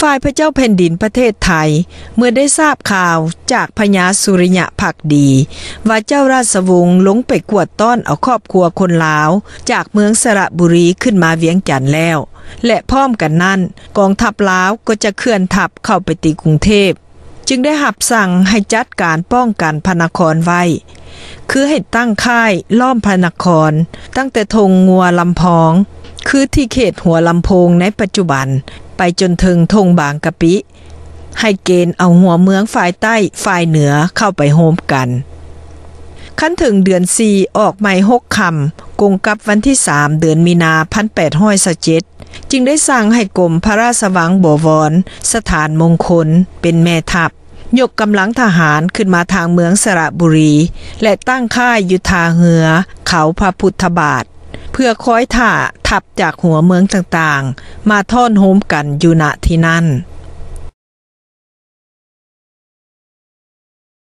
ฝ่ายพระเจ้าแผ่นดินประเทศไทยเมื่อได้ทราบข่าวจากพญาสุริยะภักดีว่าเจ้าราชวงศ์ลงไปกวดต้อนเอาครอบครัวคนลาวจากเมืองสระบุรีขึ้นมาเวียงจันทน์แล้วและพร้อมกันนั้นกองทัพลาวก็จะเคลื่อนทัพเข้าไปตีกรุงเทพจึงได้หับสั่งให้จัดการป้องกันพระนครไว้คือให้ตั้งค่ายล้อมพระนครตั้งแต่ธงงัวลำพองคือที่เขตหัวลำโพงในปัจจุบันไปจนถึงธงบางกะปิให้เกณฑ์เอาหัวเมืองฝ่ายใต้ฝ่ายเหนือเข้าไปโฮมกันขั้นถึงเดือน4ออกหมาย6คำกงกับวันที่3เดือนมีนา1827จึงได้สั่งให้กรมพระราชวังบวรสถานมงคลเป็นแม่ทัพยกกำลังทหารขึ้นมาทางเมืองสระบุรีและตั้งค่ายอยู่ทางเหือเขาพระพุทธบาทเพื่อคอยท่าทัพจากหัวเมืองต่างๆมาท่อนโฮมกันอยู่ณที่นั่น